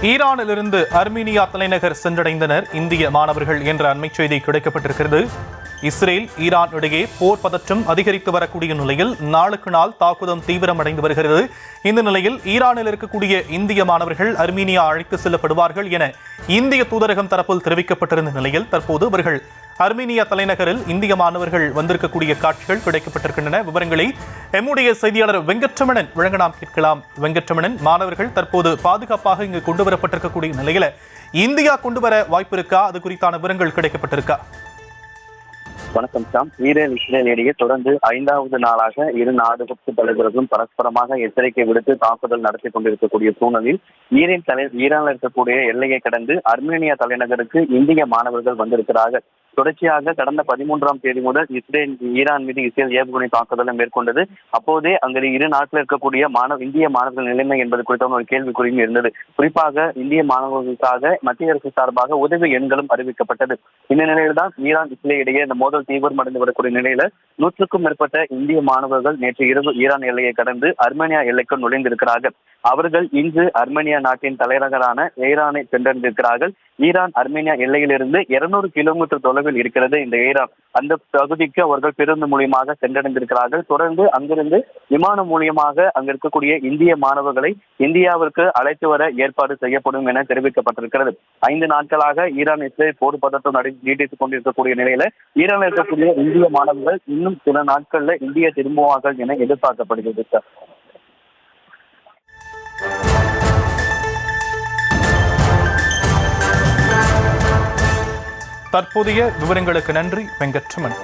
ஈரானிலிருந்து அர்மீனியா தலைநகர் சென்றடைந்தனர் இந்திய மாணவர்கள் என்ற அண்மைச் செய்தி கிடைக்கப்பட்டிருக்கிறது. இஸ்ரேல் ஈரான் இடையே போர் பதற்றம் அதிகரித்து வரக்கூடிய நிலையில் நாளுக்கு நாள் தாக்குதல் தீவிரமடைந்து வருகிறது. இந்த நிலையில் ஈரானில் இருக்கக்கூடிய இந்திய மாணவர்கள் அர்மீனியா அழைத்து செல்லப்படுவார்கள் என இந்திய தூதரகம் தரப்பில் தெரிவிக்கப்பட்டிருந்த நிலையில் தற்போது அவர்கள் அர்மீனியா தலைநகரில் இந்திய மாணவர்கள் வந்திருக்கக்கூடிய காட்சிகள் கிடைக்கப்பட்டிருக்கின்றன. விவரங்களை எம்முடைய செய்தியாளர் வெங்கட்ரமணன் வழங்க நாம் கேட்கலாம். வெங்கட்ரமணன், மாணவர்கள் தற்போது பாதுகாப்பாக இங்கு கொண்டு வரப்பட்டிருக்கக்கூடிய நிலையில இந்தியா கொண்டு வர வாய்ப்பு இருக்கா? அது குறித்தான விவரங்கள் கிடைக்கப்பட்டிருக்கா? வணக்கம் சாம். இஸ்ரேல் இடையே தொடர்ந்து 5வது நாளாக இரு நாடுகளுக்கு தலைவர்களும் பரஸ்பரமாக எச்சரிக்கை விடுத்து தாக்குதல் நடத்தி கொண்டிருக்கக்கூடிய சூழலில் ஈரானில் இருக்கக்கூடிய எல்லையை கடந்து அர்மேனியா தலைநகருக்கு இந்திய மாணவர்கள் வந்திருக்கிறார்கள். தொடர்ச்சியாக கடந்த 13ஆம் தேதி முதல் ஈரான் மீது இஸ்ரேல் ஏவுகணை தாக்குதலை மேற்கொண்டது. அப்போதே அங்கு இரு நாட்டில் இருக்கக்கூடிய இந்திய மாணவர்கள் நிலைமை என்பது குறித்த ஒரு கேள்விக்குறியும் இருந்தது. குறிப்பாக இந்திய மாணவர்களுக்காக மத்திய அரசு சார்பாக உதவி எண்களும் அறிவிக்கப்பட்டது. இந்த நிலையில்தான் ஈரான் இஸ்ரேல் இடையே இந்த மோதல் தீவிரமடைந்து வரக்கூடிய நிலையில 100க்கும் மேற்பட்ட இந்திய மாணவர்கள் நேற்று இரவு ஈரான் எல்லையை கடந்து அர்மேனியா எல்லைக்கு நுழைந்திருக்கிறார்கள். அவர்கள் இன்று அர்மேனியா நாட்டின் தலைநகரான ஈரானை சென்றடைந்திருக்கிறார்கள். ஈரான் அர்மேனியா எல்லையிலிருந்து 200 கிலோமீட்டர் தொலைவில் இருக்கிறது இந்த ஈரான். அந்த பகுதிக்கு அவர்கள் பேருந்து மூலியமாக சென்றடைந்திருக்கிறார்கள். தொடர்ந்து அங்கிருந்து விமானம் மூலியமாக அங்கு இருக்கக்கூடிய இந்திய மாணவர்களை இந்தியாவிற்கு அழைத்து வர ஏற்பாடு செய்யப்படும் என தெரிவிக்கப்பட்டிருக்கிறது. 5 நாட்களாக ஈரான் இஸ்ரேல் போர் பதற்றம் நீட்டித்துக் கொண்டிருக்கக்கூடிய நிலையில ஈரானில் இருக்கக்கூடிய இந்திய மாணவர்கள் இன்னும் சில நாட்கள்ல இந்தியா திரும்புவார்கள் என எதிர்பார்க்கப்படுகிறது சார். தற்போதைய விவரங்களுக்கு நன்றி வெங்கட்ரமன்.